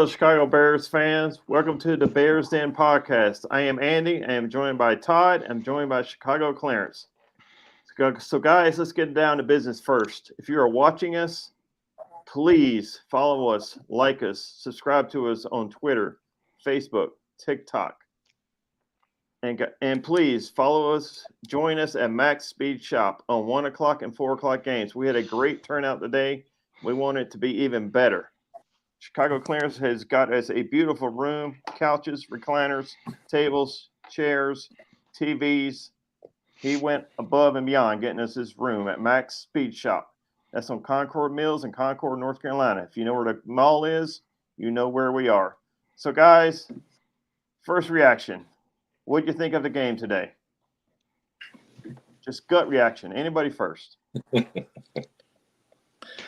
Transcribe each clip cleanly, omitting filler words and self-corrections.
Hello, Chicago Bears fans. Welcome to the Bears Den podcast. I am Andy. I am joined by Todd. I'm joined by Chicago Clarence. So, guys, let's get down to business first. If you are watching us, please follow us, like us, subscribe to us on Twitter, Facebook, TikTok, and please follow us. Join us at Max Speed Shop on 1 o'clock and 4 o'clock games. We had a great turnout today. We want it to be even better. Chicago Clarence has got us a beautiful room, couches, recliners, tables, chairs, TVs. He went above and beyond getting us his room at Max Speed Shop. That's on Concord Mills in Concord, North Carolina. If you know where the mall is, you know where we are. So, guys, first reaction. What did you think of the game today? Just gut reaction. Anybody first?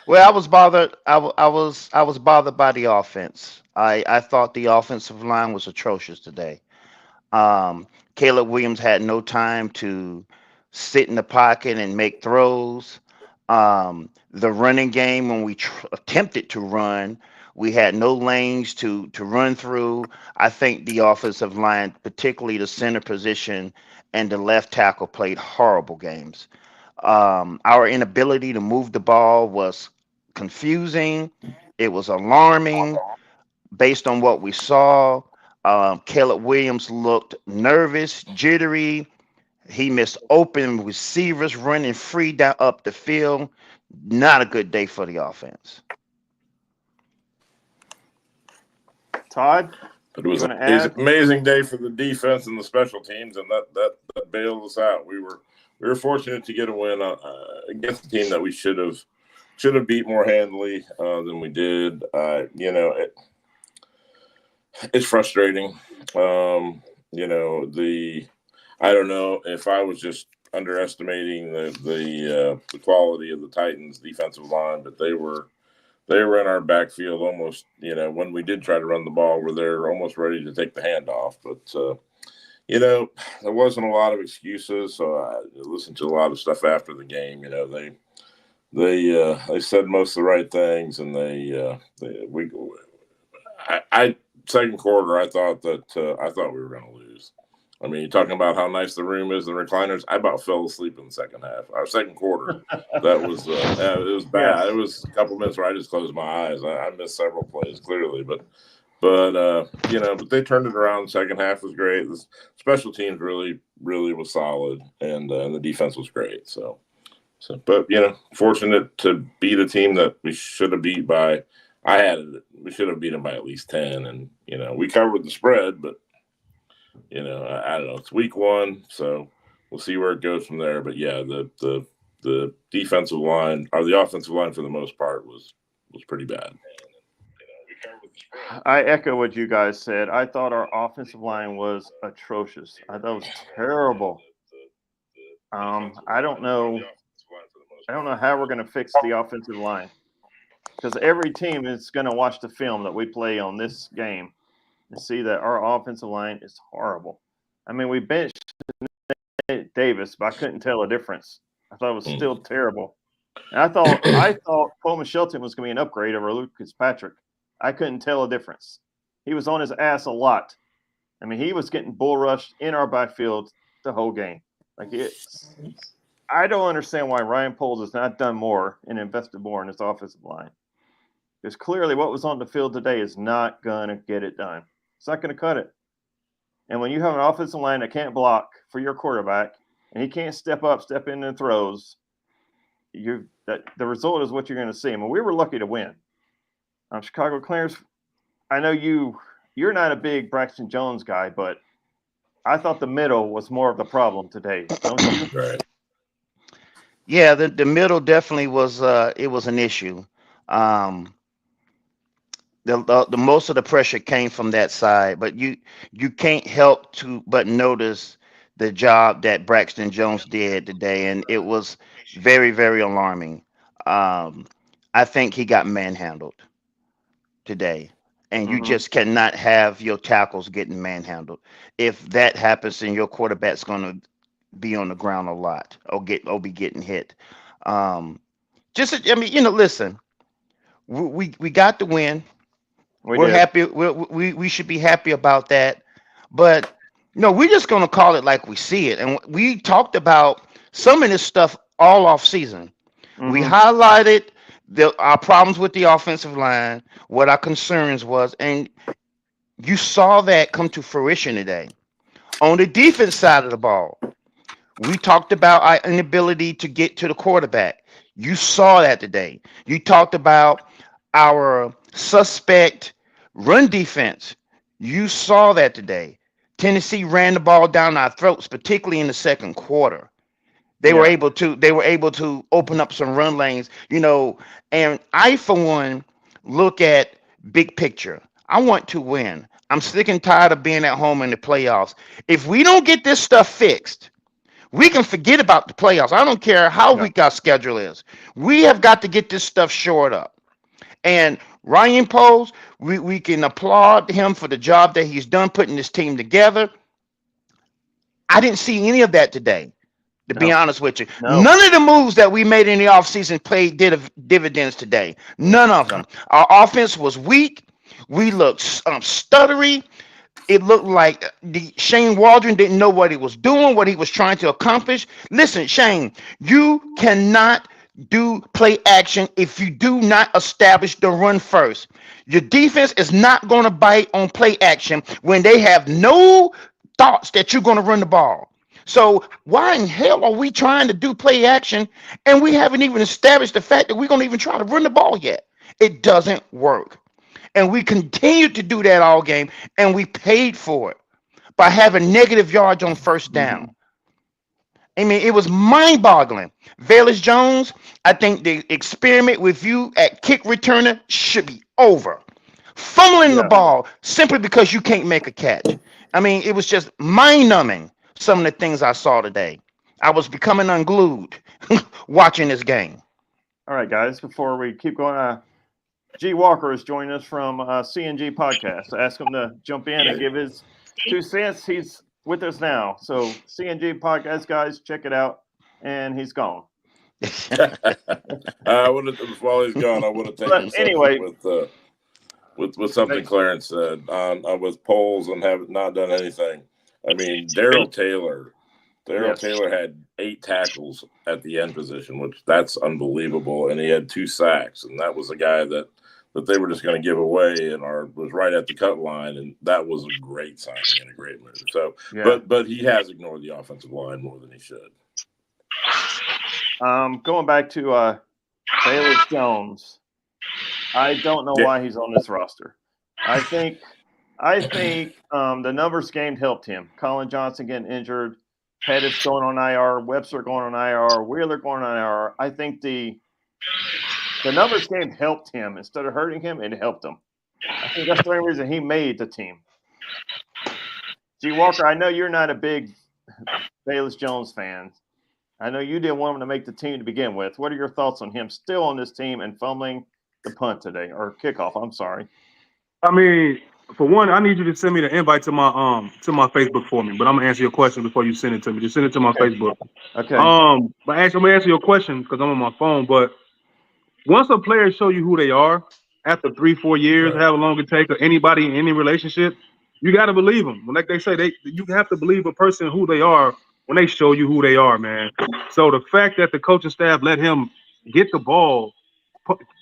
Well, I was bothered. I was bothered by the offense. I thought the offensive line was atrocious today. Caleb Williams had no time to sit in the pocket and make throws. The running game, when we attempted to run, we had no lanes to run through. I think the offensive line, particularly the center position and the left tackle, played horrible games. Our inability to move the ball was confusing. It was alarming based on what we saw. Caleb Williams looked nervous, jittery. He missed open receivers running free down up the field. Not a good day for the offense. Todd, But it you was an want to add? amazing day for the defense and the special teams, and that bailed us out. We were fortunate to get a win against a team that we should have beat more handily than we did. It's frustrating. The I don't know if I was just underestimating the quality of the Titans' defensive line, but they were in our backfield almost. When we did try to run the ball, where they're almost ready to take the handoff. But there wasn't a lot of excuses. So I listened to a lot of stuff after the game. They said most of the right things, and I second quarter I thought we were going to lose. I mean, you're talking about how nice the room is, the recliners. I about fell asleep in the second half. Our second quarter, that was it was bad. Yes. It was a couple minutes where I just closed my eyes. I missed several plays clearly, but they turned it around. The second half was great. The special teams really was solid, and the defense was great. But fortunate to beat a team that we should have beat by. We should have beat them by at least 10, and we covered the spread, but. I don't know. It's week one, so we'll see where it goes from there. But yeah, the defensive line or the offensive line for the most part was pretty bad. I echo what you guys said. I thought our offensive line was atrocious. I thought it was terrible. I don't know. I don't know how we're going to fix the offensive line because every team is going to watch the film that we play on this game and see that our offensive line is horrible. I mean, we benched Davis, but I couldn't tell a difference. I thought it was still terrible. And I thought Coleman Shelton was going to be an upgrade over Luke Fitzpatrick. I couldn't tell a difference. He was on his ass a lot. I mean, he was getting bull rushed in our backfield the whole game. I don't understand why Ryan Poles has not done more and invested more in his offensive line. Because clearly what was on the field today is not going to get it done. It's not going to cut it. And when you have an offensive line that can't block for your quarterback and he can't step in and throws, the result is what you're going to see. I mean, we were lucky to win. Chicago Clarence, I know you're not a big Braxton Jones guy, but I thought the middle was more of the problem today, don't you? Right. Yeah, the middle definitely was it was an issue. Um, the most of the pressure came from that side, but you can't help to but notice the job that Braxton Jones did today, and it was very alarming. Um, I think he got manhandled today, and you Mm-hmm. just cannot have your tackles getting manhandled. If that happens, then your quarterback's going to be on the ground a lot or be getting hit. Um, just I mean, listen, we got the win. We're did. happy. We should be happy about that. But no, we're just gonna call it like we see it. And we talked about some of this stuff all off season. We Hmm. highlighted our problems with the offensive line, what our concerns was, and you saw that come to fruition today. On the defense side of the ball, we talked about our inability to get to the quarterback. You saw that today. You talked about our suspect run defense. You saw that today. Tennessee ran the ball down our throats, particularly in the second quarter. Yeah. They were able to open up some run lanes, and I for one look at big picture. I want to win. I'm sick and tired of being at home in the playoffs. If we don't get this stuff fixed, we can forget about the playoffs. I don't care how No. weak our schedule is. We have got to get this stuff shored up. And Ryan Poles, we can applaud him for the job that he's done putting this team together. I didn't see any of that today, to be No. honest with you. No. None of the moves that we made in the offseason paid dividends today. None of them. Our offense was weak. We looked stuttery. It looked like Shane Waldron didn't know what he was doing, what he was trying to accomplish. Listen, Shane, you cannot do play action if you do not establish the run first. Your defense is not going to bite on play action when they have no thoughts that you're going to run the ball. So why in hell are we trying to do play action and we haven't even established the fact that we're going to even try to run the ball yet? It doesn't work. And we continued to do that all game, and we paid for it by having negative yards on first Hmm. down. I mean, it was mind-boggling. Velus Jones, I think the experiment with you at kick returner should be over. Fumbling the Yeah. ball simply because you can't make a catch. I mean, it was just mind-numbing, some of the things I saw today. I was becoming unglued watching this game. All right, guys. Before we keep going, G Walker is joining us from CNG Podcast. Ask him to jump in and give his 2 cents. He's with us now. So CNG Podcast, guys, check it out. And he's gone. I would have, while he's gone, I would have taken But anyway, with something Clarence said on with polls and have not done anything. I mean, Daryl Taylor had 8 tackles at the end position, which that's unbelievable, and he had 2 sacks, and that was a guy that they were just going to give away and was right at the cut line, and that was a great signing and a great move. So, yeah. but he has ignored the offensive line more than he should. Going back to Velus Jones, I don't know why he's on this roster. I think the numbers game helped him. Colin Johnson getting injured, Pettis going on IR, Webster going on IR, Wheeler going on IR. I think the numbers game helped him instead of hurting him. It helped him. I think that's the only reason he made the team. G Walker, I know you're not a big Velus Jones fan. I know you didn't want him to make the team to begin with. What are your thoughts on him still on this team and fumbling the punt today or kickoff? I'm sorry. I mean, for one, I need you to send me the invite to my Facebook for me. But I'm gonna answer your question before you send it to me. Just send it to my Facebook. Okay. But actually, I'm gonna answer your question because I'm on my phone. But once a player show you who they are after 3-4 years, however long it takes, or anybody in any relationship, you got to believe them. Like they say, you have to believe a person who they are when they show you who they are, man. So the fact that the coaching staff let him get the ball,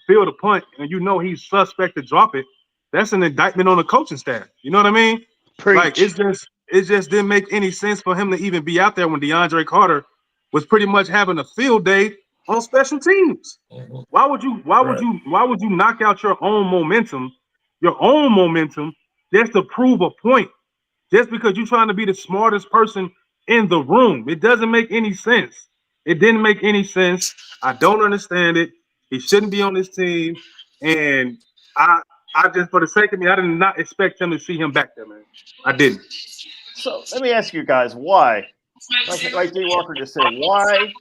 field the punt, and you know he's suspect to drop it, that's an indictment on the coaching staff. You know what I mean? Preach. Like it just didn't make any sense for him to even be out there when DeAndre Carter was pretty much having a field day on special teams. Why would you knock out your own momentum just to prove a point? Just because you're trying to be the smartest person in the room. It doesn't make any sense. It didn't make any sense. I don't understand it. He shouldn't be on this team. And I just, for the sake of me, I did not expect him to see him back there, man. I didn't. So let me ask you guys why. Like D. Walker just said, why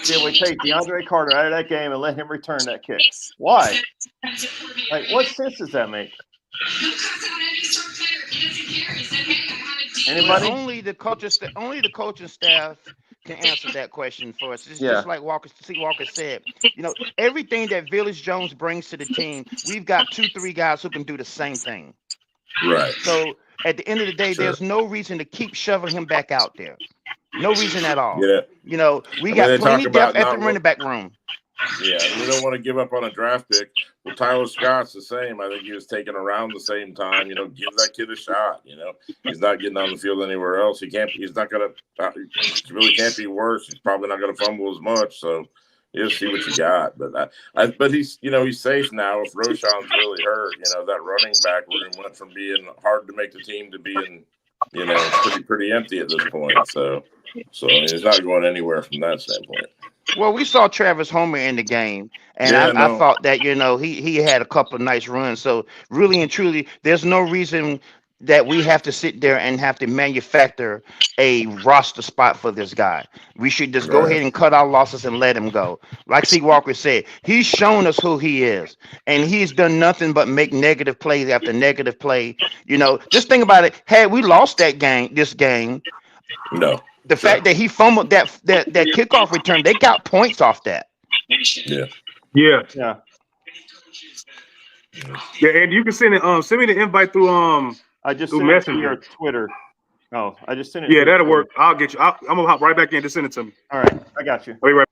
did we take DeAndre Carter out of that game and let him return that kick? Why? Like, what sense does that make? Anybody? Only the coaching staff can answer that question for us. It's Yeah. just like Walker said. Everything that Village Jones brings to the team, we've got 2-3 guys who can do the same thing. Right. So at the end of the day, Sure. there's no reason to keep shoving him back out there. No reason at all. Yeah. We I got mean, they plenty talk of depth about at the running back room. Yeah, and we don't want to give up on a draft pick. Well, Tyler Scott's the same. I think he was taken around the same time. Give that kid a shot. He's not getting on the field anywhere else. He's not gonna. He really can't be worse. He's probably not gonna fumble as much. So you just see what you got. But he's he's safe now. If Roshan's really hurt, that running back room went from being hard to make the team to being pretty empty at this point. So I mean, he's not going anywhere from that standpoint. Well, we saw Travis Homer in the game, and I thought that he had a couple of nice runs. So really and truly, there's no reason that we have to sit there and have to manufacture a roster spot for this guy. We should just go ahead and cut our losses and let him go. Like C. Walker said, he's shown us who he is, and he's done nothing but make negative plays after negative play. Just think about it. Had we lost this game, no. The fact that he fumbled that kickoff return, they got points off that. Yeah. And you can send me the invite through I just through sent it to Messenger. your Twitter. Oh, I just sent it. Yeah, that'll work. I'll get you. I'm gonna hop right back in to send it to me. All right, I got you. I'll be right.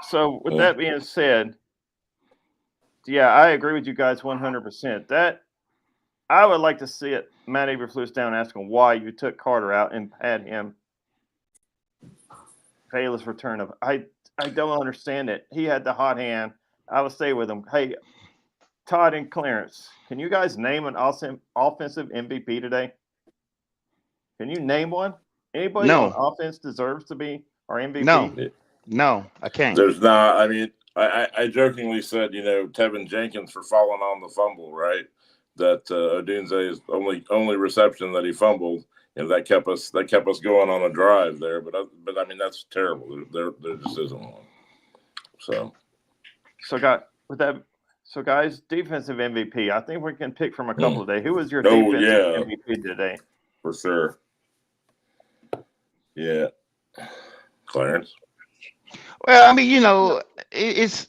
So with that being said, yeah, I agree with you guys 100%. That I would like to see it. Matt Eberflus down asking why you took Carter out and had him Bayless return of. I don't understand it. He had the hot hand. I would stay with him. Hey, Todd and Clarence, can you guys name an offensive MVP today? Can you name one? Anybody on offense deserves to be our MVP? No, I can't. There's not. I mean, I jokingly said, Tevin Jenkins for falling on the fumble, right? That Odunze's only reception that he fumbled, that kept us going on a drive there. But I mean, that's terrible. There just isn't one. So guys, defensive MVP. I think we can pick from a couple today. Who was your defensive MVP today? For sure. Yeah, Clarence. Well, I mean, it's.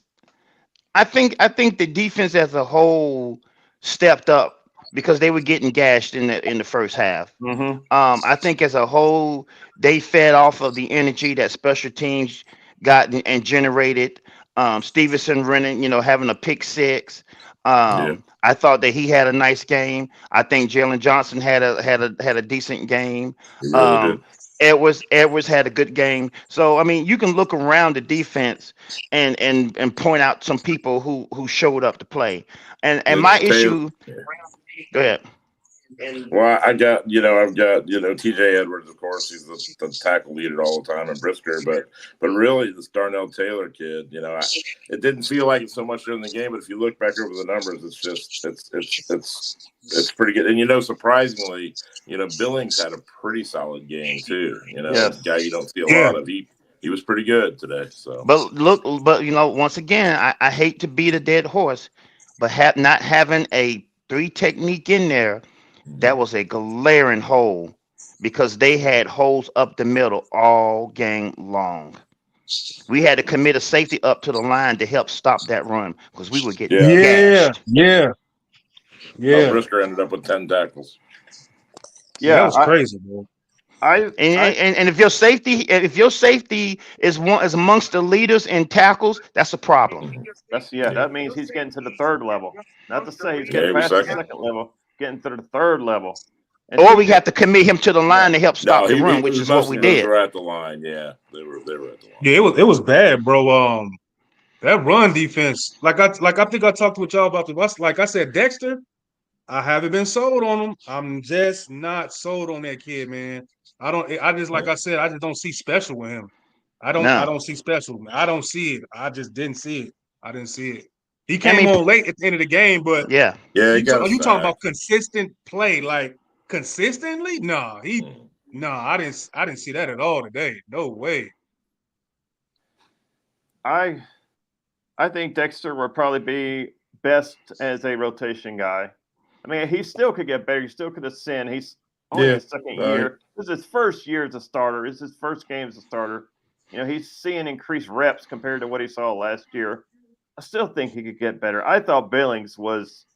I think the defense as a whole stepped up because they were getting gashed in the first half. Mm-hmm. I think as a whole, they fed off of the energy that special teams got and generated. Stevenson running, having a pick six. I thought that he had a nice game. I think Jalen Johnson had a decent game. He really did. Edwards had a good game. So I mean, you can look around the defense and point out some people who showed up to play. And my issue. Go ahead. Well, I've got TJ Edwards, of course, he's the tackle leader all the time, and Brisker, but really this Darnell Taylor kid, it didn't feel like it so much during the game, but if you look back over the numbers, it's pretty good. And surprisingly, Billings had a pretty solid game too. A guy you don't see a lot of. He was pretty good today. So, but once again, I hate to beat a dead horse, but not having a 3 technique in there. That was a glaring hole because they had holes up the middle all game long. We had to commit a safety up to the line to help stop that run because we were getting gashed. Yeah. Brisker ended up with 10 tackles. Yeah, that was crazy, man. And if your safety is amongst the leaders in tackles, that's a problem. That means he's getting to the third level. Not to say he's getting past the second level. Getting to the third level, or we have to commit him to the line to help stop the run, which is what we did. They were at the line, yeah. They were at the line. Yeah, it was bad, bro. That run defense, like I think I talked with y'all about this. Like I said, Dexter, I haven't been sold on him. I'm just not sold on that kid, man. I just don't see special with him. I don't see special. I don't see it. I just didn't see it. I didn't see it. He came on late at the end of the game, but yeah. You talking about consistent play, like consistently? No, I didn't see that at all today. No way. I think Dexter would probably be best as a rotation guy. I mean, he still could get better. He still could ascend. only his second year. This is his first year as a starter. It's his first game as a starter. He's seeing increased reps compared to what he saw last year. I still think he could get better. I thought Billings was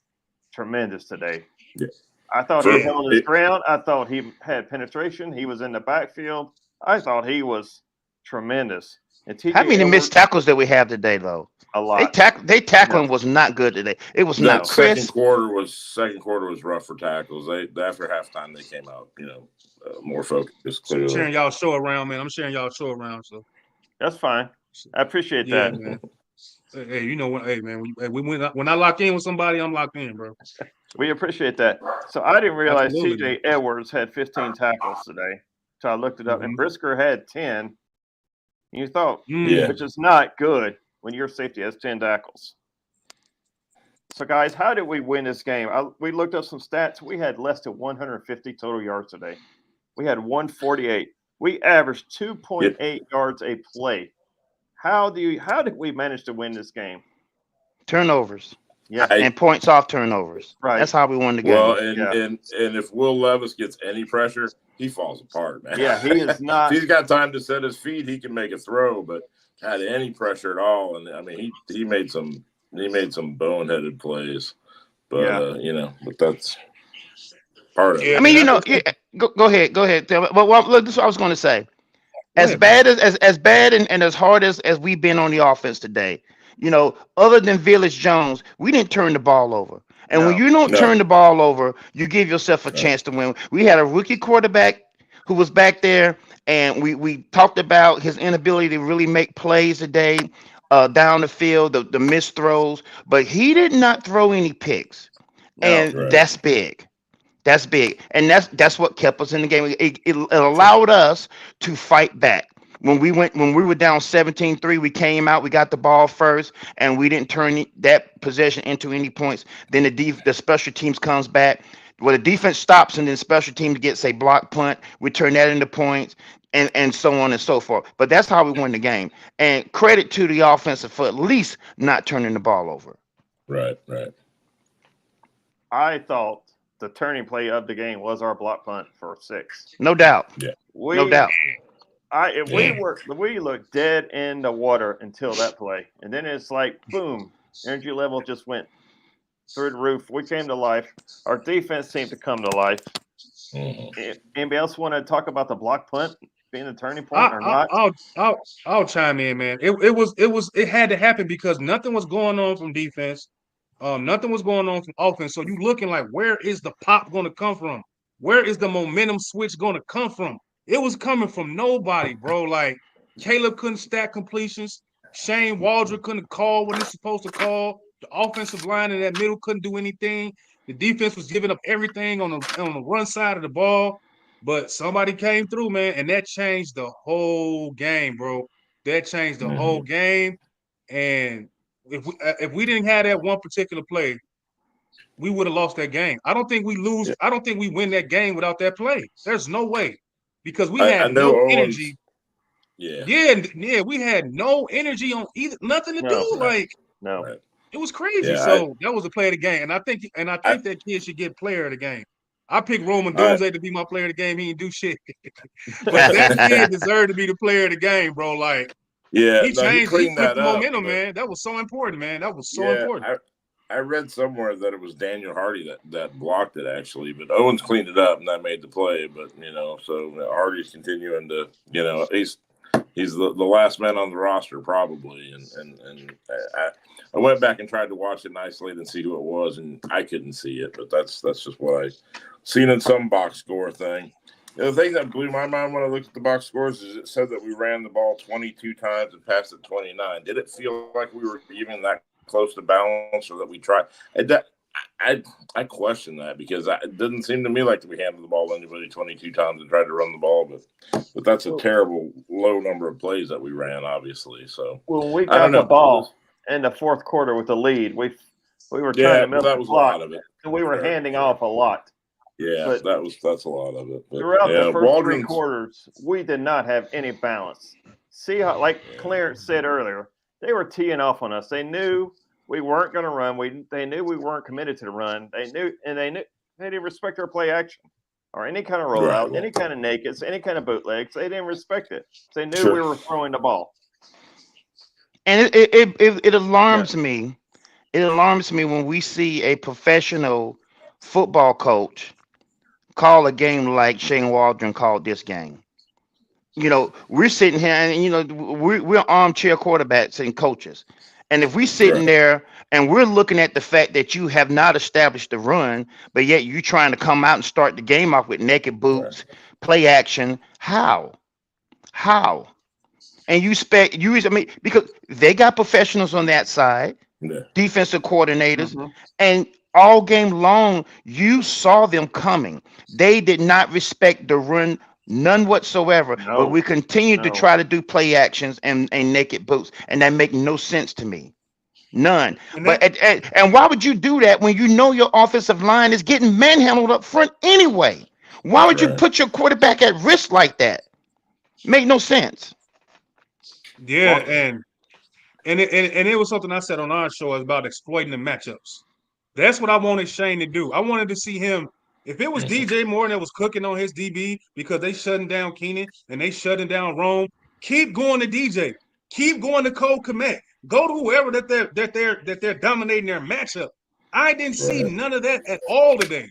tremendous today. Yeah. I thought he held his ground. I thought he had penetration. He was in the backfield. I thought he was tremendous. And How many missed tackles did we have today, though? A lot. They tackling was not good today. It was not crisp. Second quarter was rough for tackles. After halftime they came out, more focused. Clearly, I'm sharing y'all show around, man. I'm sharing y'all show around, so that's fine. I appreciate that, man. Hey, you know what? Hey, man, when I lock in with somebody, I'm locked in, bro. We appreciate that. So I didn't realize TJ Edwards had 15 tackles today. So I looked it up, and Brisker had 10. You thought, which is not good when your safety has 10 tackles. So, guys, how did we win this game? We looked up some stats. We had less than 150 total yards today. We had 148. We averaged 2.8 yards a play. How did we manage to win this game? Turnovers. Yeah, and points off turnovers. Right. That's how we won the game. Well, and if Will Levis gets any pressure, he falls apart, man. Yeah, he is not. If he's got time to set his feet, he can make a throw, but had any pressure at all, and I mean, he made some boneheaded plays, but but that's part of it. I mean, go ahead. Well, look, this is what I was going to say. As bad and as hard as we've been on the offense today, other than Village Jones, we didn't turn the ball over. And when you don't turn the ball over, you give yourself a chance to win. We had a rookie quarterback who was back there, and we talked about his inability to really make plays today down the field, the missed throws, but he did not throw any picks. That's big. That's big. And that's what kept us in the game. It allowed us to fight back. When we were down 17-3, we came out, we got the ball first, and we didn't turn that possession into any points. Then the special teams comes back. Well, the defense stops, and then special teams gets a block punt. We turn that into points, and so on and so forth. But that's how we won the game. And credit to the offensive for at least not turning the ball over. Right. I thought the turning play of the game was our block punt for 6. No doubt. Yeah. No doubt. We looked dead in the water until that play, and then it's like boom, energy level just went through the roof. We came to life. Our defense seemed to come to life. Anybody else want to talk about the block punt being a turning point or not? I'll chime in, man. It had to happen because nothing was going on from defense. Nothing was going on from offense. So you looking like, where is the pop going to come from? Where is the momentum switch going to come from? It was coming from nobody, bro. Like, Caleb couldn't stack completions. Shane Waldron couldn't call what he's supposed to call. The offensive line in that middle couldn't do anything. The defense was giving up everything on the run side of the ball. But somebody came through, man, and that changed the whole game, bro. That changed the whole game. And if we didn't have that one particular play, we would have lost that game. I don't think we lose. Yeah. I don't think we win that game without that play. There's no way. Because we had no energy. Yeah, we had no energy on either, nothing to do. Like, it was crazy. Yeah, so that was the play of the game. And I think that kid should get player of the game. I picked Roman Doomsday to be my player of the game. He didn't do shit. But that kid deserved to be the player of the game, bro. Like, he changed, he flipped the momentum, man. That was so important, man. That was so important. I read somewhere that it was Daniel Hardy that blocked it, actually, but Owens cleaned it up and that made the play. But so Hardy's continuing to, he's the last man on the roster probably, and I went back and tried to watch it and isolate and see who it was, and I couldn't see it. But that's just what I seen in some box score thing. The thing that blew my mind when I looked at the box scores is it said that we ran the ball 22 times and passed it 29. Did it feel like we were even that close to balance, or that we tried? I question that, because it didn't seem to me like we handled the ball to anybody 22 times and tried to run the ball, but that's a terrible low number of plays that we ran, obviously. So we got the ball in the fourth quarter with the lead. We were trying to milk the clock, and we were handing off a lot. Yeah, that's a lot of it. But throughout the first 3 quarters, we did not have any balance. See how, like Clarence said earlier, they were teeing off on us. They knew we weren't going to run. They knew we weren't committed to the run. They didn't respect our play action. or any kind of rollout, any kind of nakeds, any kind of bootlegs. They didn't respect it. They knew we were throwing the ball. And it alarms me. It alarms me when we see a professional football coach call a game like Shane Waldron called this game. We're sitting here and we're armchair quarterbacks and coaches. And if we sitting there and we're looking at the fact that you have not established the run, but yet you're trying to come out and start the game off with naked boots, play action, how? And because they got professionals on that side, defensive coordinators, and all game long, you saw them coming. They did not respect the run, none whatsoever. No. But we continued to try to do play actions and naked boots, and that make no sense to me. None. And why would you do that when you know your offensive line is getting manhandled up front anyway? Why would you put your quarterback at risk like that? Make no sense. Yeah, and it was something I said on our show about exploiting the matchups. That's what I wanted Shane to do. I wanted to see him. If it was DJ Moore that was cooking on his DB because they shutting down Keenan and they shutting down Rome, keep going to DJ. Keep going to Cole Kmet. Go to whoever that they're dominating their matchup. I didn't see none of that at all today.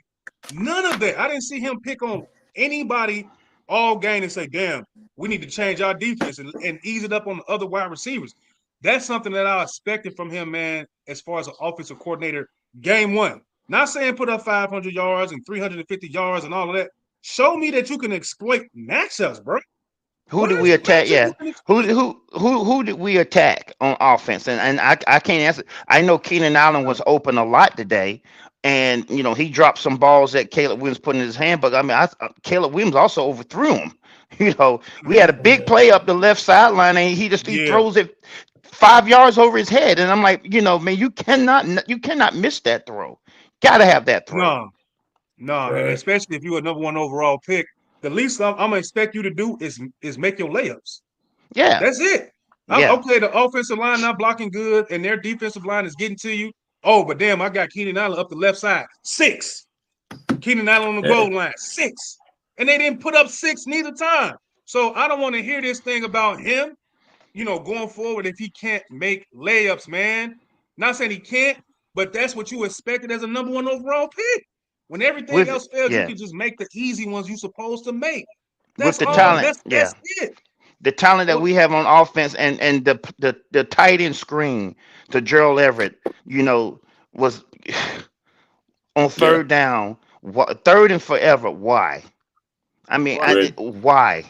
None of that. I didn't see him pick on anybody all game and say, damn, we need to change our defense and ease it up on the other wide receivers. That's something that I expected from him, man, as far as an offensive coordinator game one. Not saying put up 500 yards and 350 yards and all of that. Show me that you can exploit matchups, bro. Who did we attack? Yeah. Who did we attack on offense? And I can't answer. I know Keenan Allen was open a lot today. And, he dropped some balls that Caleb Williams put in his hand. But, Caleb Williams also overthrew him. We had a big play up the left sideline, and he throws it 5 yards over his head. And I'm like, man, you cannot miss that throw. Got to have that throw. No, and especially if you're a number one overall pick, the least I'm going to expect you to do is make your layups. Yeah. That's it. Okay, the offensive line not blocking good, and their defensive line is getting to you. Oh, but damn, I got Keenan Allen up the left side. 6. Keenan Allen on the goal line. 6. And they didn't put up 6 neither time. So I don't want to hear this thing about him, going forward if he can't make layups, man. Not saying he can't, but that's what you expected as a number one overall pick. When everything else fails, you can just make the easy ones you're supposed to make. That's with the all. talent. That's it. The talent that we have on offense and the tight end screen to Gerald Everett, was on third down, third and forever. Why? I mean, why?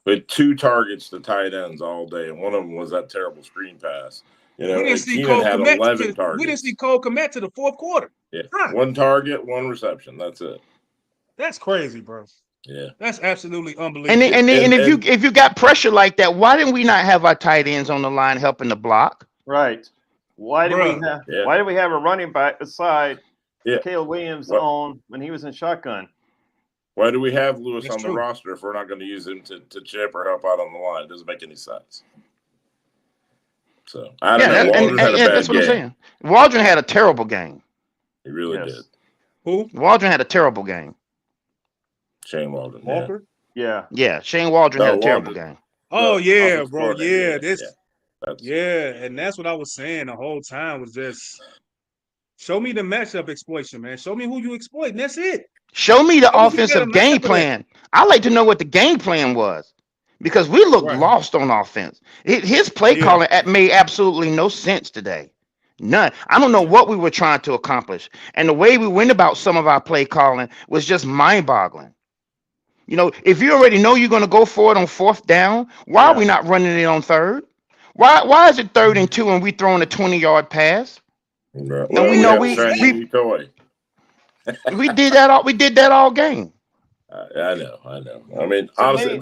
With 2 targets to tight ends all day, and one of them was that terrible screen pass. We didn't see Cole Kmet. We didn't see Cole Kmet to the fourth quarter. Yeah, 1 target, 1 reception. That's it. That's crazy, bro. Yeah, that's absolutely unbelievable. And if you got pressure like that, why didn't we not have our tight ends on the line helping the block? Right. Why did we have a running back beside Caleb Williams on when he was in shotgun? Why do we have Lewis on the roster if we're not going to use him to chip or help out on the line? It doesn't make any sense. So I don't know. Waldron had a bad that's what game. I'm saying. Waldron had a terrible game. He really did. Who? Waldron had a terrible game. Shane Waldron. Walker? Yeah. Shane Waldron had a terrible game. Oh yeah, bro. Yeah, and that's what I was saying the whole time was just show me the matchup exploitation, man. Show me who you exploit, and that's it. Show me the offensive game plan. I like to know what the game plan was because we looked lost on offense. His play calling made absolutely no sense today. None. I don't know what we were trying to accomplish. And the way we went about some of our play calling was just mind-boggling. If you already know you're going to go for it on 4th down, why are we not running it on 3rd? Why is it 3rd and 2 and we throwing a 20-yard pass? Well, and we know we did that all. We did that all game. I know. I mean, honestly,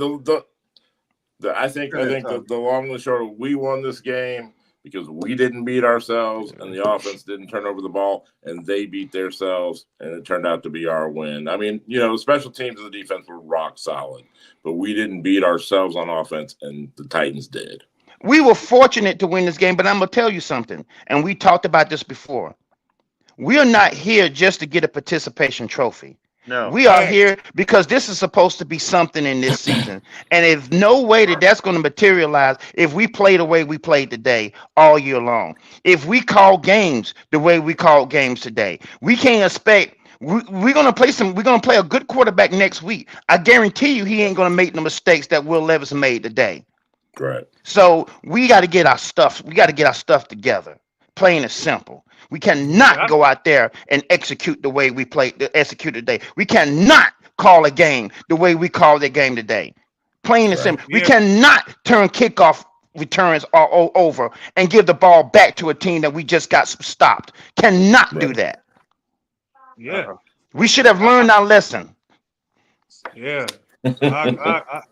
I think the long and the short, we won this game because we didn't beat ourselves and the offense didn't turn over the ball and they beat themselves and it turned out to be our win. I mean, the special teams and the defense were rock solid, but we didn't beat ourselves on offense and the Titans did. We were fortunate to win this game, but I'm going to tell you something, and we talked about this before. We are not here just to get a participation trophy. No. We are here because this is supposed to be something in this season. And there's no way that that's going to materialize if we play the way we played today all year long. If we call games the way we called games today, we can't expect. We're gonna play we're gonna play a good quarterback next week. I guarantee you, he ain't gonna make the mistakes that Will Levis made today. Right. So we got to get our stuff. We got to get our stuff together. Plain and simple. We cannot go out there and execute the way we execute today. We cannot call a game the way we called the game today. Plain and simple. We cannot turn kickoff returns all over and give the ball back to a team that we just got stopped. Cannot do that. Yeah. We should have learned our lesson. Yeah. I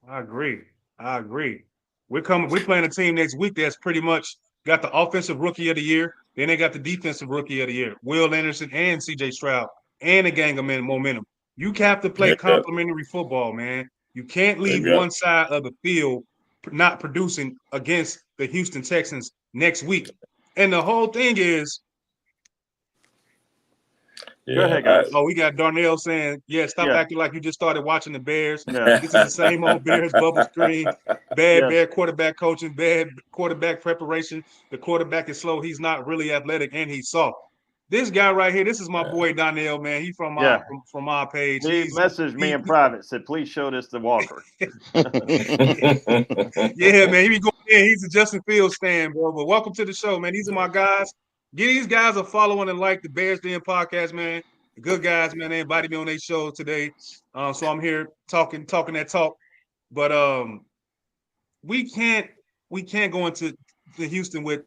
agree. I agree. We're playing a team next week that's pretty much got the offensive rookie of the year. Then they got the defensive rookie of the year, Will Anderson and CJ Stroud, and a gang of momentum. You have to play complementary football, man. You can't leave one side of the field not producing against the Houston Texans next week. And the whole thing is, go ahead, guys. We got Darnell saying, stop acting like you just started watching the Bears. This is the same old Bears bubble screen. Bad quarterback coaching, bad quarterback preparation. The quarterback is slow. He's not really athletic, and he's soft. This guy right here, this is my boy Darnell, man. He's from my page. He messaged me in private, said, please show this to Walker. Man. He be going in. He's a Justin Fields stand, bro. But welcome to the show, man. These are my guys. Give these guys a follow and like the Bears Den podcast, man. The good guys, man. They invited me on their show today. So I'm here talking that talk. But we can't go into Houston with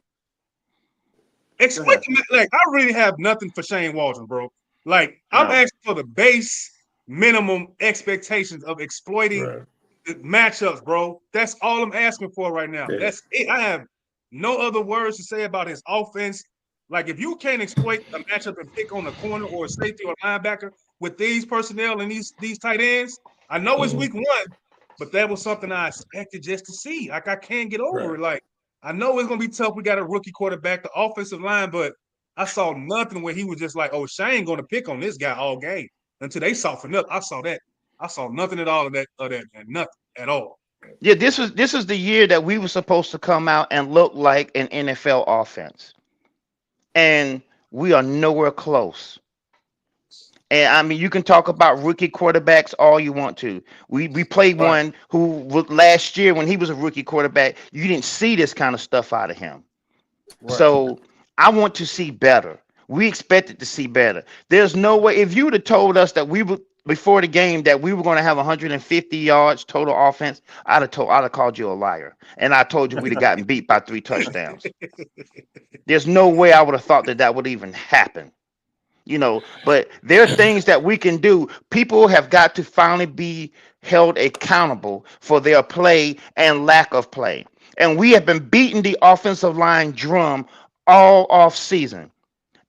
like I really have nothing for Shane Waldron, bro. Like I'm asking for the base minimum expectations of exploiting the matchups, bro. That's all I'm asking for right now. That's it. I have no other words to say about his offense. Like, if you can't exploit a matchup and pick on a corner or a safety or a linebacker with these personnel and these tight ends, I know it's week 1, but that was something I expected just to see. Like, I can't get over it. Like, I know it's going to be tough. We got a rookie quarterback, the offensive line, but I saw nothing where he was just like, oh, Shane going to pick on this guy all game until they softened up. I saw that. I saw nothing at all of that, nothing at all. Yeah, this is the year that we were supposed to come out and look like an NFL offense. And we are nowhere close. And I mean, you can talk about rookie quarterbacks all you want to. We played one who last year when he was a rookie quarterback, you didn't see this kind of stuff out of him. So I want to see better. We expected to see better. There's no way, if you would have told us that we would before the game that we were going to have 150 yards total offense, I'd have called you a liar, and I told you we'd have gotten beat by 3 touchdowns. There's no way I would have thought that would even happen, But there are things that we can do. People have got to finally be held accountable for their play and lack of play, and we have been beating the offensive line drum all off season,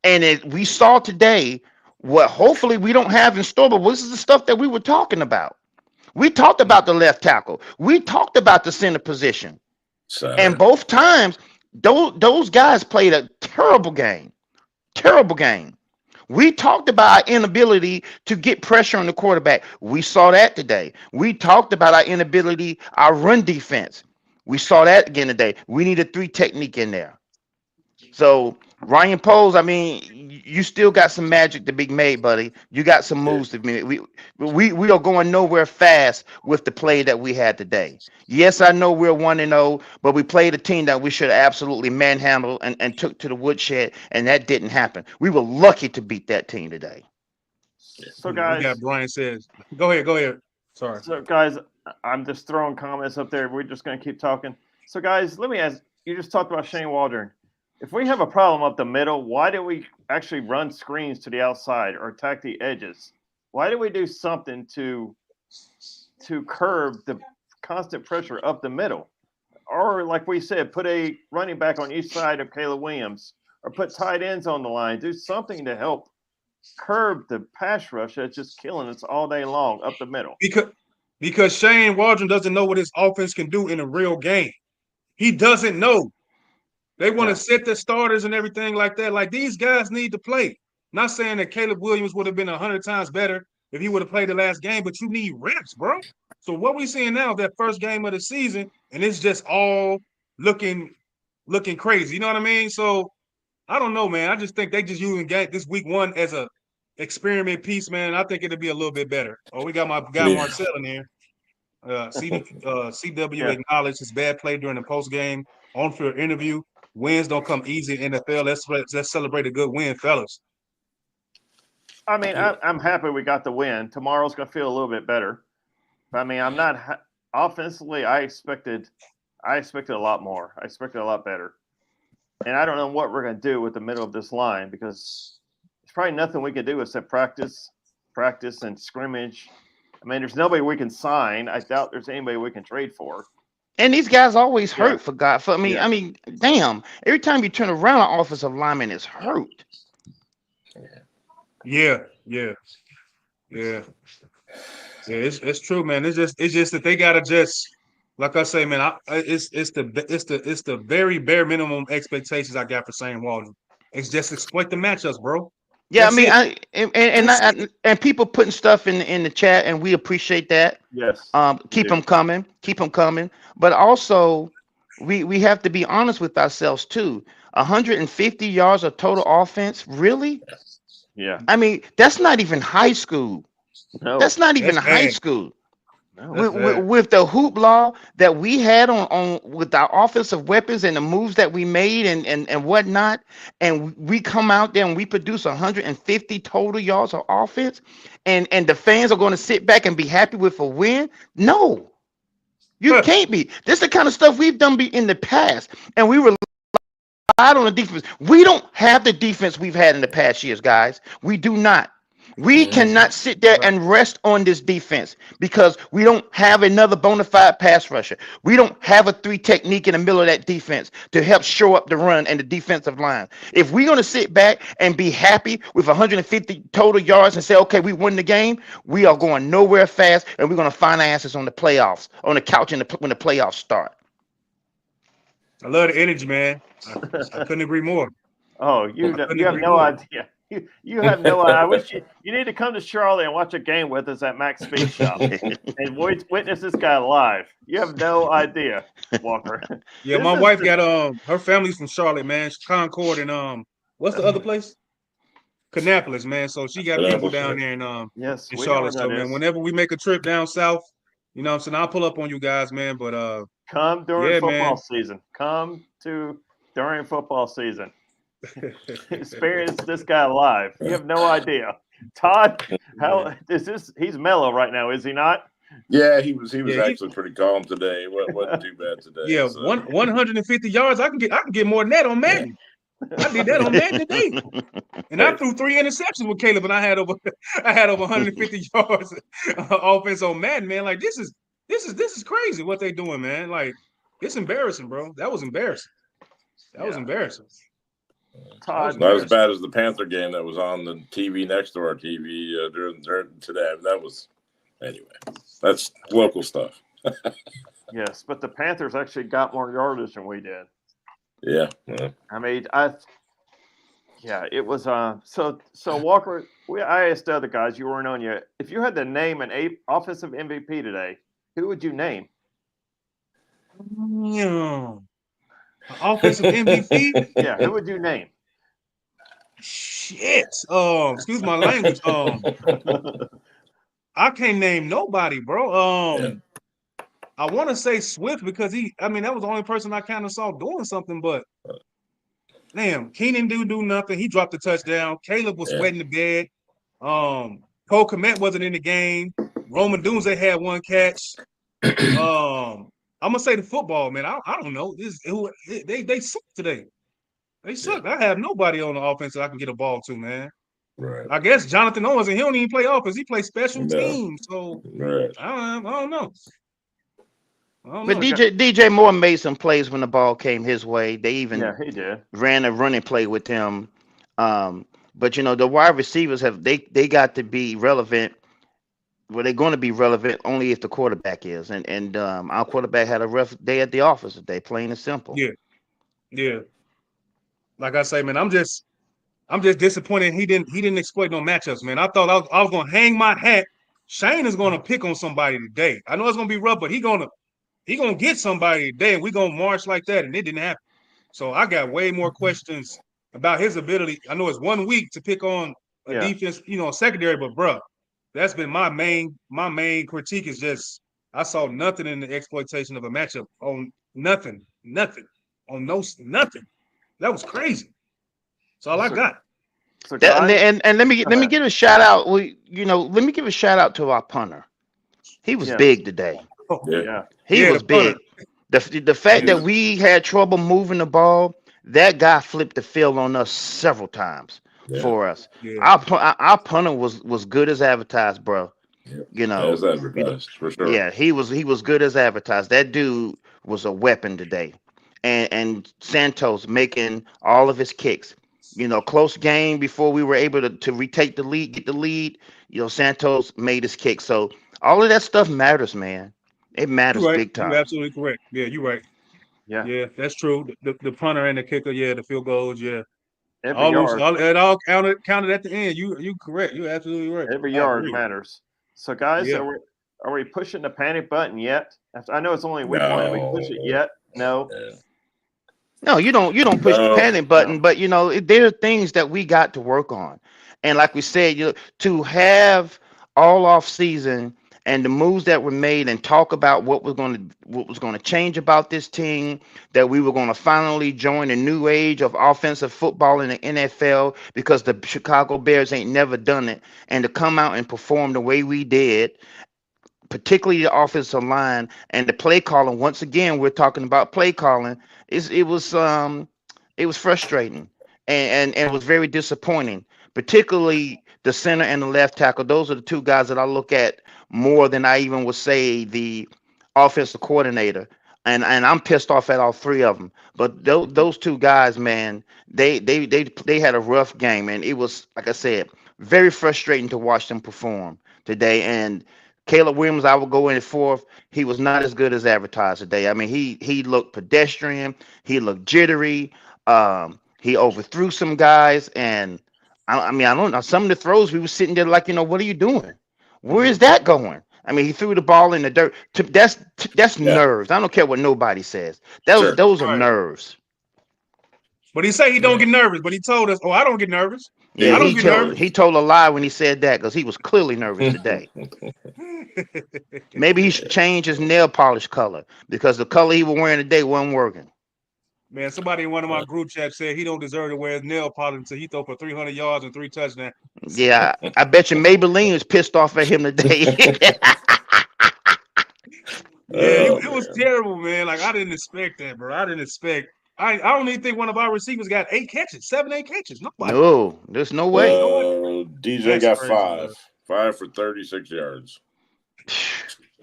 and we saw today. What hopefully we don't have in store, but this is the stuff that we were talking about. We talked about the left tackle. We talked about the center position. And both times, those guys played a terrible game. Terrible game. We talked about our inability to get pressure on the quarterback. We saw that today. We talked about our inability, our run defense. We saw that again today. We need a 3 technique in there. So Ryan Poles, I mean, you still got some magic to be made, buddy. You got some moves to be made. We are going nowhere fast with the play that we had today. Yes, I know we're 1-0, but we played a team that we should have absolutely manhandled and took to the woodshed, and that didn't happen. We were lucky to beat that team today. So, guys. Yeah, Brian says. Go ahead. Sorry. So, guys, I'm just throwing comments up there. We're just going to keep talking. So, guys, let me ask. You just talked about Shane Waldron. If we have a problem up the middle, why do we actually run screens to the outside or attack the edges? Why do we do something to curb the constant pressure up the middle? Or like we said, put a running back on each side of Caleb Williams or put tight ends on the line. Do something to help curb the pass rush that's just killing us all day long up the middle. Because Shane Waldron doesn't know what his offense can do in a real game. He doesn't know. They want to set their starters and everything like that. Like, these guys need to play. Not saying that Caleb Williams would have been 100 times better if he would have played the last game, but you need reps, bro. So what we seeing now, that first game of the season, and it's just all looking crazy. You know what I mean? So I don't know, man. I just think they just using this week 1 as a experiment piece, man. I think it'll be a little bit better. Oh, we got my guy Marcel in here. CW acknowledged his bad play during the post game on-field interview. Wins don't come easy in the NFL. Let's celebrate a good win, fellas. I mean, I'm happy we got the win. Tomorrow's going to feel a little bit better. I mean, I'm not offensively. I expected a lot more. I expected a lot better. And I don't know what we're going to do with the middle of this line because there's probably nothing we can do except practice and scrimmage. I mean, there's nobody we can sign. I doubt there's anybody we can trade for. And these guys always hurt for God. I mean, damn. Every time you turn around, an offensive lineman is hurt. Yeah. It's true, man. It's just that they gotta just, like I say, man. It's the very bare minimum expectations I got for Sam Waldron. It's just exploit the matchups, bro. Yeah, That's I mean, and people putting stuff in the chat, and we appreciate that. Yes. Keep them coming. But also, we have to be honest with ourselves too. 150 yards of total offense, really? Yeah. I mean, that's not even high school. No. That's not even high school. No, With the hoopla that we had on with our offensive weapons and the moves that we made and whatnot, and we come out there and we produce 150 total yards of offense, and the fans are going to sit back and be happy with a win? No, you can't be. This is the kind of stuff we've done in the past, and we relied on the defense. We don't have the defense we've had in the past years, guys. We do not. We cannot sit there and rest on this defense because we don't have another bona fide pass rusher. We don't have a 3 technique in the middle of that defense to help show up the run and the defensive line. If we're going to sit back and be happy with 150 total yards and say, okay, we won the game, we are going nowhere fast, and we're going to find our asses on the playoffs, on the couch when the playoffs start. I love the energy, man. I couldn't agree more. Oh, you have no idea. You have no idea. I wish you need to come to Charlotte and watch a game with us at Max Speed Shop and witness this guy live. You have no idea, Walker. Yeah, my wife got her family's from Charlotte, man. Concord and what's the other place? Kannapolis, man. So she got people down there in Charlotte. So man, whenever we make a trip down south, you know what I'm saying, I'll pull up on you guys, man. But come during football season. Come during football season. Experience this guy live. You have no idea. Todd, how is this? He's mellow right now, is he not? Yeah, he was actually pretty calm today. Wasn't too bad today. Yeah, so. 150 yards. I can get more than that on Madden. I did that on Madden today, and I threw 3 interceptions with Caleb, and I had over 150 yards offense on Madden. Man, like this is crazy what they doing, man. Like it's embarrassing, bro. That was embarrassing. That was embarrassing. Todd, not as bad as the Panther game that was on the TV next to our TV during today. That was anyway. That's local stuff. Yes, but the Panthers actually got more yardage than we did. Yeah. I mean, it was so Walker. I asked the other guys, you weren't on yet. If you had to name an offensive MVP today, who would you name? Offensive MVP? Yeah, who would you name? Shit. Excuse my language. I can't name nobody, bro. I want to say Swift because that was the only person I kind of saw doing something, but damn, Keenan didn't do nothing. He dropped a touchdown. Caleb was sweating the bed. Cole Kmet wasn't in the game. Roman Dunze had 1 catch. I'm gonna say the football, man. I don't know. They suck today. They suck. I have nobody on the offense that I can get a ball to, man. Right. I guess Jonathan Owens, and he don't even play offense. He plays special teams. So I don't know. But DJ Moore made some plays when the ball came his way. They even he did. Ran a running play with him. But the wide receivers they got to be relevant. Well, they're going to be relevant only if the quarterback is. And our quarterback had a rough day at the office today, plain and simple. Yeah. Like I say, man, I'm just I'm just disappointed he didn't exploit no matchups, man. I thought I was gonna hang my hat. Shane is gonna pick on somebody today. I know it's gonna be rough, but he gonna get somebody today, and we gonna march like that, and it didn't happen. So I got way more questions about his ability. I know it's 1 week to pick on a defense, secondary, but bro, that's been my main critique is just I saw nothing in the exploitation of a matchup on nothing on nothing. That was crazy. That's all I got. So and let me give a shout out. Let me give a shout out to our punter. He was big today. Yeah. He was big. The fact that we had trouble moving the ball, that guy flipped the field on us several times for us. Yeah. Our punter was good as advertised, bro. As advertised, for sure. Yeah, he was good as advertised. That dude was a weapon today. And Santos making all of his kicks. Close game before we were able to retake the lead, get the lead. Santos made his kick. So all of that stuff matters, man. It matters big time. You're absolutely correct. Yeah, you're right. Yeah, that's true. The punter and the kicker, the field goals, Every all yard. it all counted at the end. You correct. You're absolutely right. Every yard matters. So guys, are we pushing the panic button yet? I know it's only week 1. Have we push it yet? No. No, you don't push the panic button, but there are things that we got to work on. And like we said, to have all off season and the moves that were made and talk about what was going to change about this team, that we were going to finally join a new age of offensive football in the NFL because the Chicago Bears ain't never done it, and to come out and perform the way we did, particularly the offensive line and the play calling. Once again, we're talking about play calling. It was frustrating and it was very disappointing, particularly the center and the left tackle. Those are the two guys that I look at more than I even would say the offensive coordinator. And I'm pissed off at all three of them. But those two guys, man, they had a rough game, and it was, like I said, very frustrating to watch them perform today. And Caleb Williams, I will go in at fourth. He was not as good as advertised today. I mean, he looked pedestrian. He looked jittery. He overthrew some guys, and I don't know. Some of the throws, we were sitting there like, what are you doing? Where is that going? I mean, he threw the ball in the dirt. That's nerves. I don't care what nobody says. Those are nerves. But he said he don't get nervous. But he told us, I don't get nervous. Yeah, he told a lie when he said that because he was clearly nervous today. Maybe he should change his nail polish color because the color he was wearing today wasn't working. Man, somebody in one of my group chats said he don't deserve to wear his nail polish until he throw for 300 yards and 3 touchdowns. Yeah, I bet you Maybelline was pissed off at him today. It was terrible, man. Like, I didn't expect that, bro. I didn't expect. I don't even think one of our receivers got 8 catches, 7, 8 catches. Nobody. No, there's no way. DJ got crazy, 5 for 36 yards.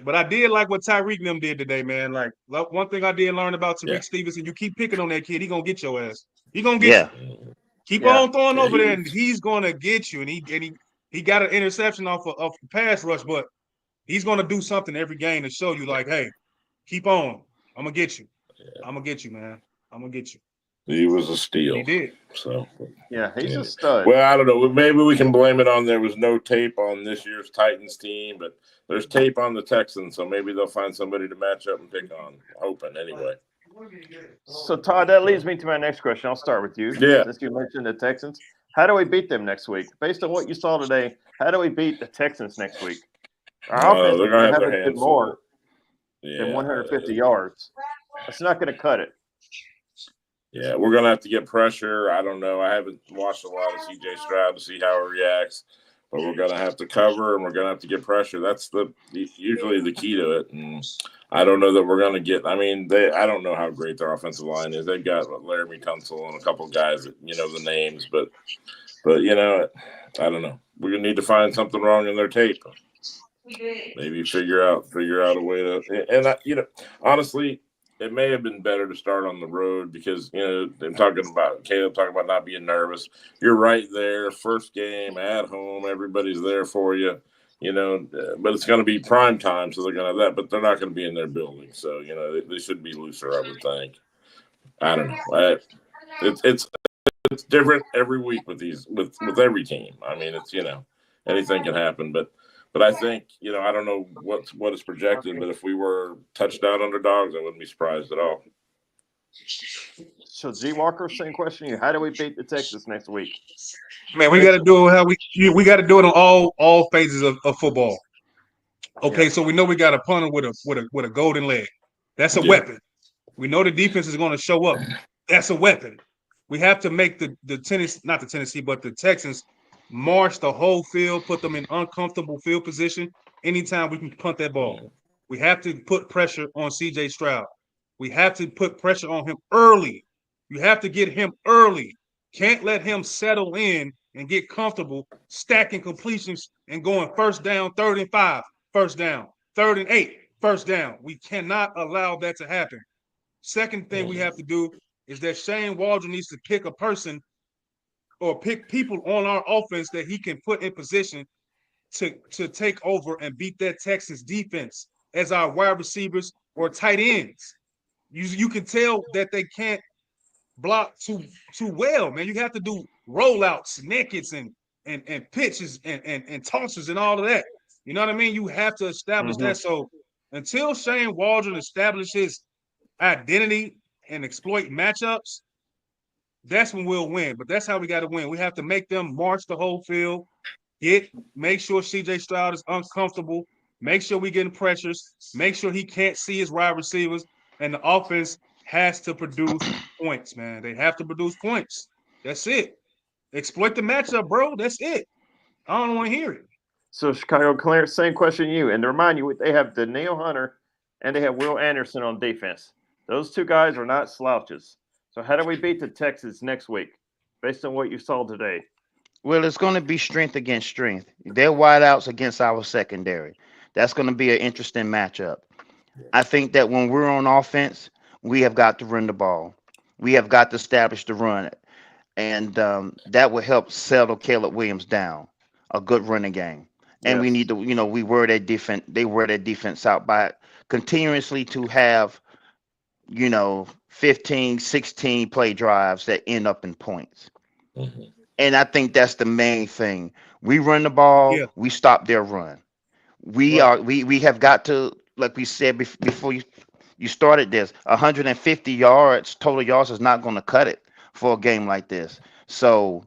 But I did like what Tyreek them did today, man. Like, one thing I did learn about Tariq Stevenson, you keep picking on that kid, he gonna get your ass. He gonna get you. Keep on throwing over there, and he's gonna get you. And he got an interception off of pass rush, but he's gonna do something every game to show you, like, hey, keep on. I'm gonna get you. I'm gonna get you, man. I'm gonna get you. He was a steal. He did. So he's a stud. Well, I don't know. Maybe we can blame it on there was no tape on this year's Titans team, but there's tape on the Texans, so maybe they'll find somebody to match up and pick on. Hoping anyway. So Todd, that leads me to my next question. I'll start with you. Yeah. Since you mentioned the Texans, how do we beat them next week? Based on what you saw today, how do we beat the Texans next week? Our offense they're gonna have to their do hands more full. than 150 yards. That's not going to cut it. Yeah, we're going to have to get pressure. I don't know. I haven't watched a lot of C.J. Stroud to see how he reacts, but we're going to have to cover and we're going to have to get pressure. That's usually the key to it. And I don't know that we're going to get – I mean, I don't know how great their offensive line is. They've got Laramie Tunsil and a couple of guys that, the names, but I don't know. We're going to need to find something wrong in their tape. Maybe figure out a way to – and, honestly – it may have been better to start on the road because, Caleb talking about not being nervous. You're right there. First game at home. Everybody's there for you, but it's going to be prime time. So they're going to have that, but they're not going to be in their building. So, they should be looser, I would think. I don't know. It's it's different every week with with every team. I mean, it's anything can happen, but I think I don't know what is projected, but if we were touchdown underdogs, I wouldn't be surprised at all. So G Walker, same question to you. How do we beat the Texas next week? Man, we got to do how we got to do it on all phases of football. Okay, Yeah. so we know we got a punter with a golden leg. That's a weapon. We know the defense is going to show up. That's a weapon. We have to make the Tennessee, not the Tennessee, but the Texans march the whole field, put them in uncomfortable field position anytime we can punt that ball. We have to put pressure on CJ Stroud. We have to put pressure on him early. You have to get him early. Can't let him settle in and get comfortable stacking completions and going first down, 3rd and 5, first down, 3rd and 8, first down. We cannot allow that to happen. Second thing we have to do is that Shane Waldron needs to pick a person or pick people on our offense that he can put in position to take over and beat that Texans defense as our wide receivers or tight ends. You can tell that they can't block too well, man. You have to do rollouts, nakeds, and pitches and tosses and all of that. You know what I mean? You have to establish that. So until Shane Waldron establishes identity and exploit matchups, that's when we'll win. But that's how we got to win. We have to make them march the whole field, make sure CJ Stroud is uncomfortable, make sure we getting pressures, make sure he can't see his wide receivers, and the offense has to produce points, man. They have to produce points. That's it. Exploit the matchup, bro. That's it. I don't want to hear it. So Chicago Clarence, same question to you. And to remind you, they have Danielle Hunter and they have Will Anderson on defense. Those two guys are not slouches. So how do we beat the Texans next week, based on what you saw today? Well, it's going to be strength against strength. They're wideouts against our secondary. That's going to be an interesting matchup. I think that when we're on offense, we have got to run the ball. We have got to establish the run, and that will help settle Caleb Williams down. A good running game, and we need to, we wear that defense. They wear that defense out by continuously to have, 15, 16 play drives that end up in points. And I think that's the main thing. We run the ball, we stop their run. We have got to, like we said before you started this, 150 yards, total yards is not going to cut it for a game like this. So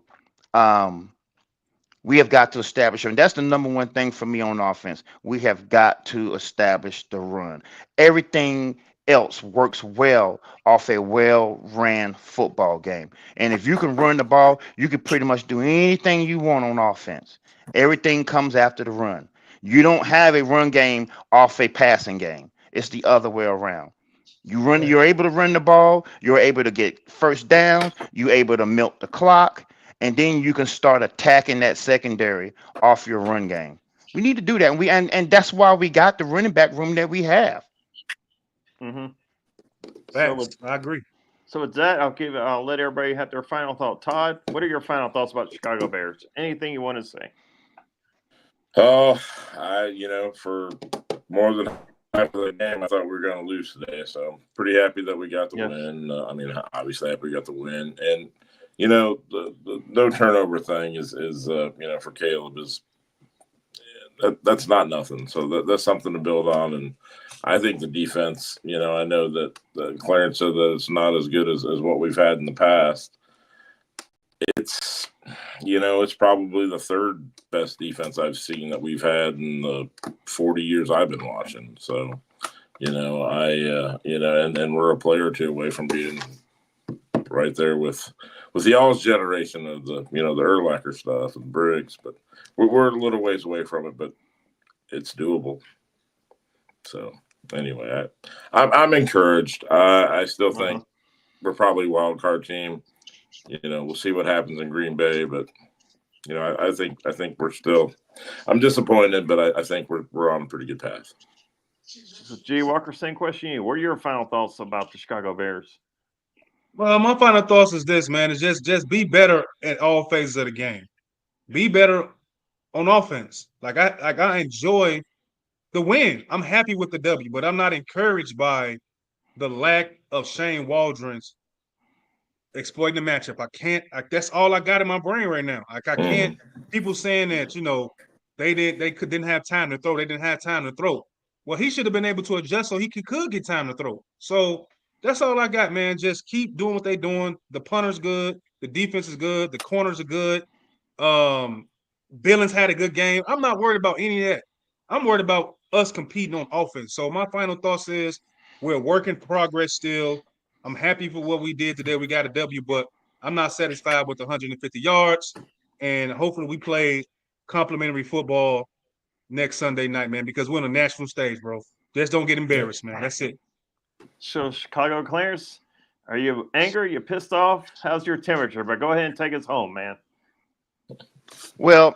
we have got to establish, and that's the number one thing for me on offense. We have got to establish the run. Everything else works well off a well-ran football game. And if you can run the ball, you can pretty much do anything you want on offense. Everything comes after the run. You don't have a run game off a passing game. It's the other way around. You're able to run the ball, you're able to get first downs, you're able to milk the clock, and then you can start attacking that secondary off your run game. We need to do that. And that's why we got the running back room that we have. I agree. So with that, I'll let everybody have their final thought. Todd, what are your final thoughts about the Chicago Bears? Anything you want to say? Oh, for more than half of the game, I thought we were going to lose today. So I'm pretty happy that we got the win. Obviously happy we got the win. And, the no turnover thing is for Caleb that's not nothing. So that's something to build on. And I think the defense, I know that Clarence said that it's not as good as what we've had in the past. It's, it's probably the third best defense I've seen that we've had in the 40 years I've been watching. So, and we're a player or two away from being right there with the All's generation of the Urlacher stuff and Briggs, but we're a little ways away from it, but it's doable. So anyway, I'm encouraged. I still think we're probably a wild card team. We'll see what happens in Green Bay, but I think we're still. I'm disappointed, but I think we're on a pretty good path. So G Walker, same question to you. What are your final thoughts about the Chicago Bears? Well, my final thoughts is this, man. Is just be better at all phases of the game. Be better on offense. Like I enjoy the win. I'm happy with the W, but I'm not encouraged by the lack of Shane Waldron's exploiting the matchup. I can't. That's all I got in my brain right now. Like I can't. People saying that they didn't have time to throw. They didn't have time to throw. Well, he should have been able to adjust so he could get time to throw. So that's all I got, man. Just keep doing what they're doing. The punter's good. The defense is good. The corners are good. Billings had a good game. I'm not worried about any of that. I'm worried about us competing on offense. So my final thoughts is we're a work in progress still. I'm happy for what we did today. We got a W, but I'm not satisfied with 150 yards. And hopefully we play complimentary football next Sunday night, man, because we're on a national stage, bro. Just don't get embarrassed, man. That's it. So, Chicago Clarence, are you angry? Are you pissed off? How's your temperature? But go ahead and take us home, man. Well,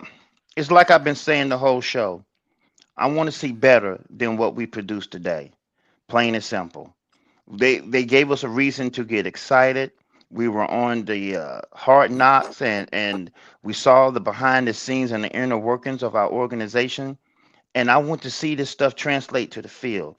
it's like I've been saying the whole show. I want to see better than what we produced today. Plain and simple. They gave us a reason to get excited. We were on the hard knocks and we saw the behind the scenes and the inner workings of our organization. And I want to see this stuff translate to the field.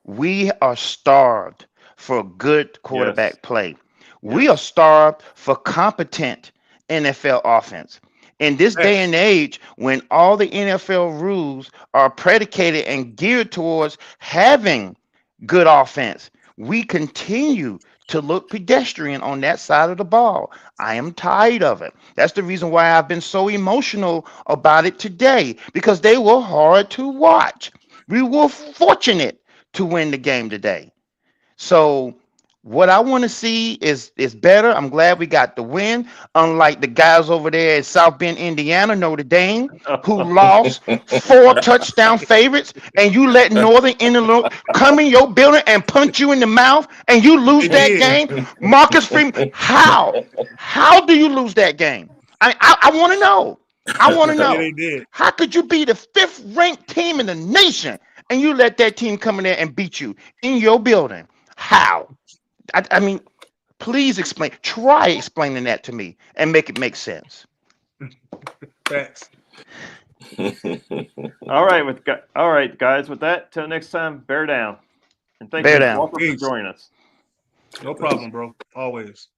We are starved for good quarterback play. We are starved for competent NFL offense. In this day and age, when all the NFL rules are predicated and geared towards having good offense, we continue to look pedestrian on that side of the ball. I am tired of it. That's the reason why I've been so emotional about it today, because they were hard to watch. We were fortunate to win the game today. So what I want to see is better. I'm glad we got the win, unlike the guys over there at South Bend, Indiana, Notre Dame, who lost 4 touchdown favorites, and you let Northern Indiana come in your building and punch you in the mouth, and you lose that game. Marcus Freeman, how? How do you lose that game? I want to know. I want to know. They did. How could you be the 5th ranked team in the nation and you let that team come in there and beat you in your building? How? I mean, please explain. Try explaining that to me and make it make sense. Thanks. All right, guys. With that, till next time, bear down. And thank Bear you, down. Walker, for joining us. No problem, bro. Always.